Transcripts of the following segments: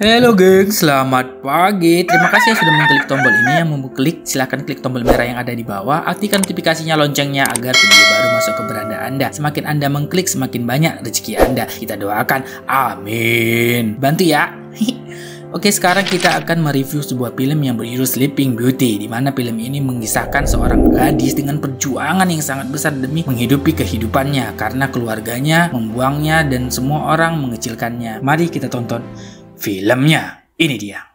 Halo geng, selamat pagi. Terima kasih sudah mengklik tombol ini. Yang mau klik, silahkan klik tombol merah yang ada di bawah. Aktifkan notifikasinya loncengnya agar video baru masuk ke beranda Anda. Semakin Anda mengklik, semakin banyak rezeki Anda. Kita doakan, amin. Bantu ya. Oke, sekarang kita akan mereview sebuah film yang berjudul Sleeping Beauty, di mana film ini mengisahkan seorang gadis dengan perjuangan yang sangat besar demi menghidupi kehidupannya karena keluarganya membuangnya dan semua orang mengecilkannya. Mari kita tonton filmnya. Ini dia.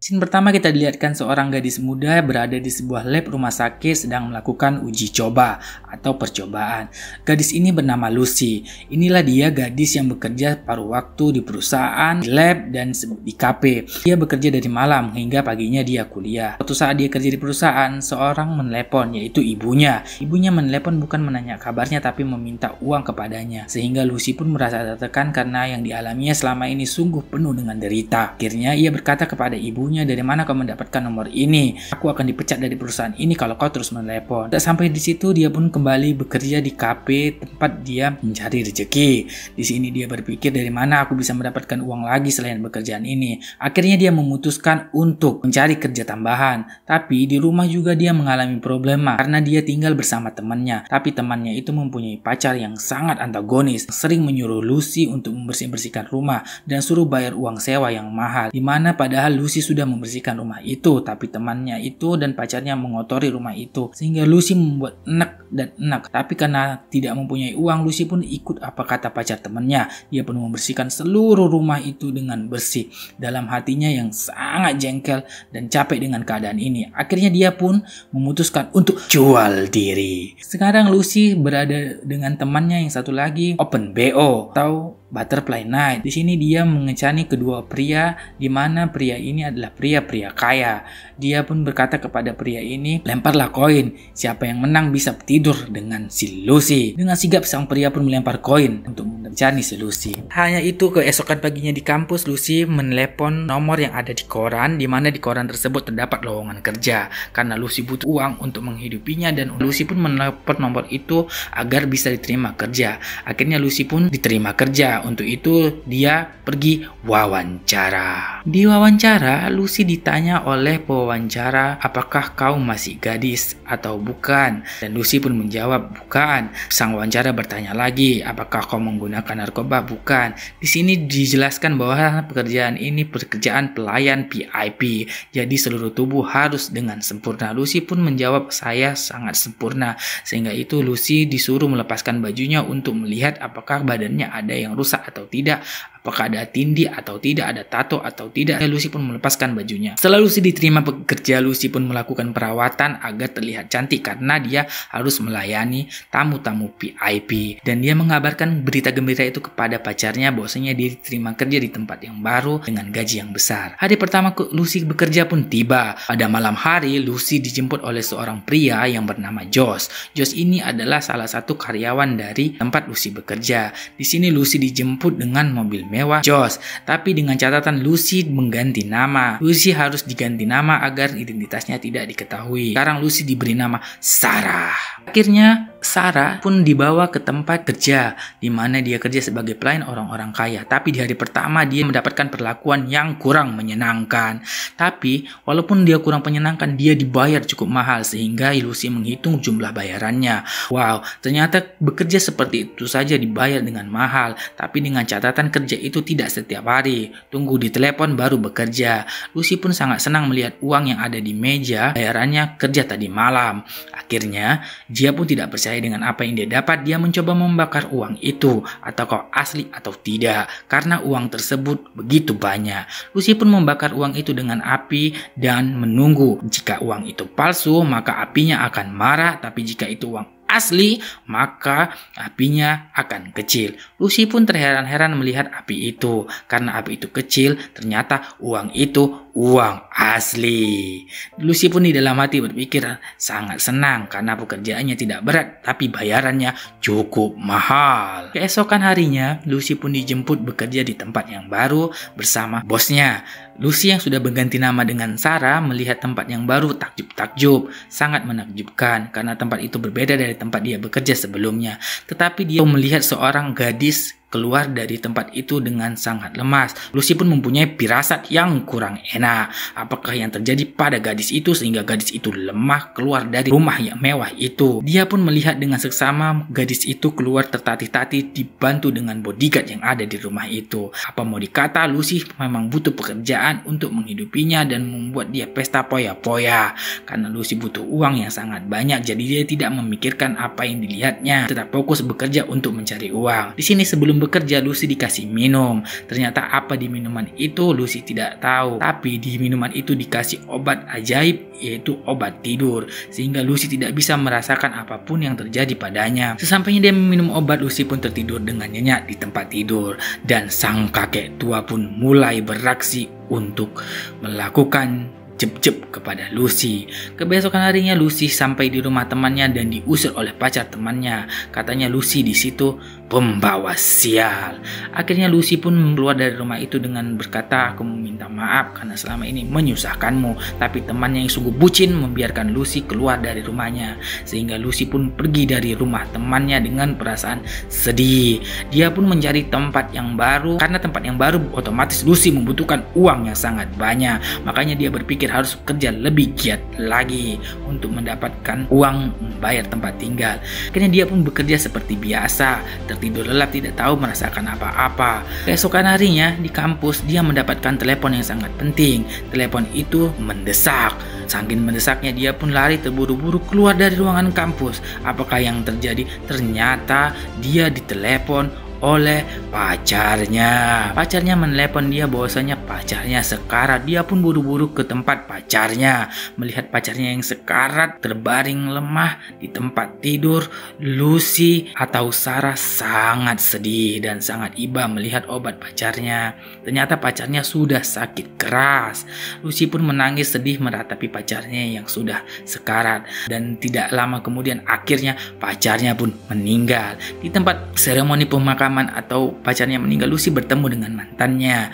Scene pertama kita dilihatkan seorang gadis muda berada di sebuah lab rumah sakit sedang melakukan uji coba atau percobaan. Gadis ini bernama Lucy. Inilah dia gadis yang bekerja paruh waktu di perusahaan, di lab, dan di kafe. Dia bekerja dari malam hingga paginya dia kuliah. Suatu saat dia kerja di perusahaan, seorang menelepon, yaitu ibunya. Ibunya menelepon bukan menanya kabarnya tapi meminta uang kepadanya. Sehingga Lucy pun merasa tertekan karena yang dialaminya selama ini sungguh penuh dengan derita. Akhirnya ia berkata kepada ibunya, "Dari mana kau mendapatkan nomor ini? Aku akan dipecat dari perusahaan ini kalau kau terus menelepon." Tak sampai di situ, dia pun kembali bekerja di kafe tempat dia mencari rezeki. Di sini dia berpikir, dari mana aku bisa mendapatkan uang lagi selain pekerjaan ini. Akhirnya dia memutuskan untuk mencari kerja tambahan. Tapi di rumah juga dia mengalami problema karena dia tinggal bersama temannya. Tapi temannya itu mempunyai pacar yang sangat antagonis, sering menyuruh Lucy untuk membersihkan rumah dan suruh bayar uang sewa yang mahal. Dimana padahal Lucy sudah membersihkan rumah itu, tapi temannya itu dan pacarnya mengotori rumah itu sehingga Lucy membuat enak dan enak. Tapi karena tidak mempunyai uang, Lucy pun ikut apa kata pacar temannya. Dia pun membersihkan seluruh rumah itu dengan bersih. Dalam hatinya yang sangat jengkel dan capek dengan keadaan ini, akhirnya dia pun memutuskan untuk jual diri. Sekarang Lucy berada dengan temannya yang satu lagi, Open BO atau Butterfly Night. Di sini dia mengecani kedua pria, di mana pria ini adalah pria-pria kaya. Dia pun berkata kepada pria ini, "Lemparlah koin. Siapa yang menang bisa tidur dengan si Lucy." Dengan sigap sang pria pun melempar koin untuk mencani si Lucy. Hanya itu, keesokan paginya di kampus, Lucy menelepon nomor yang ada di koran, di mana di koran tersebut terdapat lowongan kerja. Karena Lucy butuh uang untuk menghidupinya dan Lucy pun menelepon nomor itu agar bisa diterima kerja. Akhirnya Lucy pun diterima kerja. Untuk itu dia pergi wawancara. Di wawancara, Lucy ditanya oleh pewawancara, "Apakah kau masih gadis atau bukan?" Dan Lucy pun menjawab, "Bukan." Sang wawancara bertanya lagi, "Apakah kau menggunakan narkoba?" "Bukan." Di sini dijelaskan bahwa pekerjaan ini pekerjaan pelayan VIP, jadi seluruh tubuh harus dengan sempurna. Lucy pun menjawab, "Saya sangat sempurna." Sehingga itu Lucy disuruh melepaskan bajunya untuk melihat apakah badannya ada yang rusak atau tidak, apakah ada tindih atau tidak, ada tato atau tidak. Lucy pun melepaskan bajunya. Setelah Lucy diterima bekerja, Lucy pun melakukan perawatan agar terlihat cantik karena dia harus melayani tamu-tamu VIP. Dan dia mengabarkan berita gembira itu kepada pacarnya bahwasanya dia diterima kerja di tempat yang baru dengan gaji yang besar. Hari pertama Lucy bekerja pun tiba. Pada malam hari, Lucy dijemput oleh seorang pria yang bernama Josh. Josh ini adalah salah satu karyawan dari tempat Lucy bekerja. Di sini Lucy dijemput dengan mobil mewah Josh, tapi dengan catatan Lucy mengganti nama. Lucy harus diganti nama agar identitasnya tidak diketahui. Sekarang Lucy diberi nama Sarah. Akhirnya Sarah pun dibawa ke tempat kerja di mana dia kerja sebagai pelayan orang-orang kaya. Tapi di hari pertama dia mendapatkan perlakuan yang kurang menyenangkan. Tapi walaupun dia kurang menyenangkan, dia dibayar cukup mahal sehingga Lucy menghitung jumlah bayarannya. Wow, ternyata bekerja seperti itu saja dibayar dengan mahal. Tapi dengan catatan kerja itu tidak setiap hari. Tunggu di telepon baru bekerja. Lucy pun sangat senang melihat uang yang ada di meja bayarannya kerja tadi malam. Akhirnya dia pun tidak percaya dengan apa yang dia dapat. Dia mencoba membakar uang itu, ataukah asli atau tidak, karena uang tersebut begitu banyak. Lucy pun membakar uang itu dengan api dan menunggu. Jika uang itu palsu, maka apinya akan marah, tapi jika itu uang asli, maka apinya akan kecil. Lucy pun terheran-heran melihat api itu. Karena api itu kecil, ternyata uang itu uang asli. Lucy pun di dalam hati berpikir sangat senang karena pekerjaannya tidak berat tapi bayarannya cukup mahal. Keesokan harinya, Lucy pun dijemput bekerja di tempat yang baru bersama bosnya. Lucy yang sudah berganti nama dengan Sarah melihat tempat yang baru takjub-takjub, sangat menakjubkan karena tempat itu berbeda dari tempat dia bekerja sebelumnya. Tetapi dia melihat seorang gadis keluar dari tempat itu dengan sangat lemas. Lucy pun mempunyai firasat yang kurang enak. Apakah yang terjadi pada gadis itu sehingga gadis itu lemah keluar dari rumah yang mewah itu? Dia pun melihat dengan seksama gadis itu keluar tertatih-tatih dibantu dengan bodyguard yang ada di rumah itu. Apa mau dikata, Lucy memang butuh pekerjaan untuk menghidupinya dan membuat dia pesta poya-poya. Karena Lucy butuh uang yang sangat banyak, jadi dia tidak memikirkan apa yang dilihatnya, tetap fokus bekerja untuk mencari uang. Di sini sebelum bekerja, Lucy dikasih minum. Ternyata apa di minuman itu Lucy tidak tahu, tapi di minuman itu dikasih obat ajaib, yaitu obat tidur, sehingga Lucy tidak bisa merasakan apapun yang terjadi padanya. Sesampainya dia meminum obat, Lucy pun tertidur dengan nyenyak di tempat tidur, dan sang kakek tua pun mulai beraksi untuk melakukan jeb-jeb kepada Lucy. Kebesokan harinya Lucy sampai di rumah temannya dan diusir oleh pacar temannya. Katanya Lucy di situ pembawa sial. Akhirnya Lucy pun keluar dari rumah itu dengan berkata, "Aku meminta maaf karena selama ini menyusahkanmu." Tapi temannya yang sungguh bucin membiarkan Lucy keluar dari rumahnya, sehingga Lucy pun pergi dari rumah temannya dengan perasaan sedih. Dia pun mencari tempat yang baru, karena tempat yang baru otomatis Lucy membutuhkan uang yang sangat banyak. Makanya dia berpikir harus kerja lebih giat lagi untuk mendapatkan uang membayar tempat tinggal. Akhirnya dia pun bekerja seperti biasa, tertidur lelap, tidak tahu merasakan apa-apa. Keesokan harinya di kampus dia mendapatkan telepon yang sangat penting. Telepon itu mendesak. Saking mendesaknya dia pun lari terburu-buru keluar dari ruangan kampus. Apakah yang terjadi? Ternyata dia ditelepon oleh pacarnya. Pacarnya menelepon dia bahwasanya pacarnya sekarat. Dia pun buru-buru ke tempat pacarnya. Melihat pacarnya yang sekarat terbaring lemah di tempat tidur, Lucy atau Sarah sangat sedih dan sangat iba melihat obat pacarnya. Ternyata pacarnya sudah sakit keras. Lucy pun menangis sedih meratapi pacarnya yang sudah sekarat, dan tidak lama kemudian akhirnya pacarnya pun meninggal. Di tempat seremoni pemakaman atau pacarnya meninggal, Lucy bertemu dengan mantannya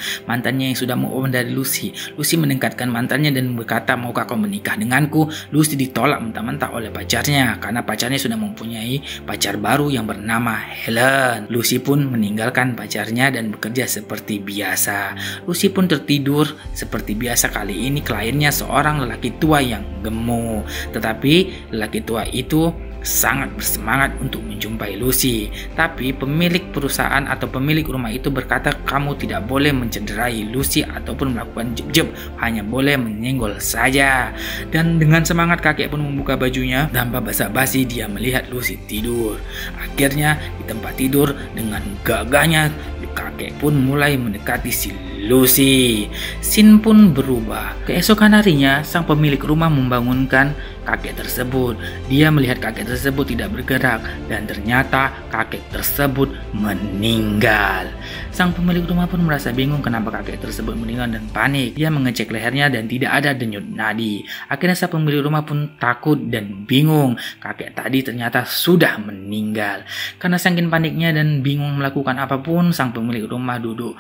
yang sudah move on dari Lucy. Lucy mendekatkan mantannya dan berkata, "Maukah kau menikah denganku?" Lucy ditolak mentah-mentah oleh pacarnya karena pacarnya sudah mempunyai pacar baru yang bernama Helen. Lucy pun meninggalkan pacarnya dan bekerja seperti biasa. Lucy pun tertidur seperti biasa. Kali ini kliennya seorang lelaki tua yang gemuk, tetapi lelaki tua itu sangat bersemangat untuk menjumpai Lucy. Tapi pemilik perusahaan atau pemilik rumah itu berkata, "Kamu tidak boleh mencederai Lucy ataupun melakukan jeb-jeb, hanya boleh menyenggol saja." Dan dengan semangat kakek pun membuka bajunya. Tanpa basa-basi dia melihat Lucy tidur. Akhirnya di tempat tidur dengan gagahnya kakek pun mulai mendekati si Lucy. Scene pun berubah. Keesokan harinya sang pemilik rumah membangunkan kakek tersebut. Dia melihat kakek tersebut tidak bergerak dan ternyata kakek tersebut meninggal. Sang pemilik rumah pun merasa bingung kenapa kakek tersebut meninggal dan panik. Dia mengecek lehernya dan tidak ada denyut nadi. Akhirnya sang pemilik rumah pun takut dan bingung. Kakek tadi ternyata sudah meninggal. Karena saking paniknya dan bingung melakukan apapun, sang pemilik rumah duduk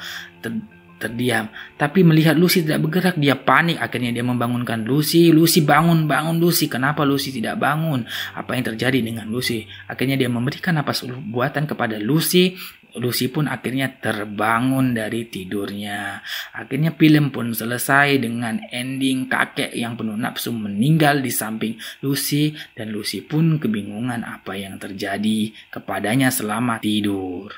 terdiam. Tapi melihat Lucy tidak bergerak, dia panik. Akhirnya dia membangunkan Lucy. "Lucy, bangun Lucy. Kenapa Lucy tidak bangun? Apa yang terjadi dengan Lucy?" Akhirnya dia memberikan napas buatan kepada Lucy. Lucy pun akhirnya terbangun dari tidurnya. Akhirnya film pun selesai dengan ending kakek yang penuh nafsu meninggal di samping Lucy, dan Lucy pun kebingungan apa yang terjadi kepadanya selama tidur.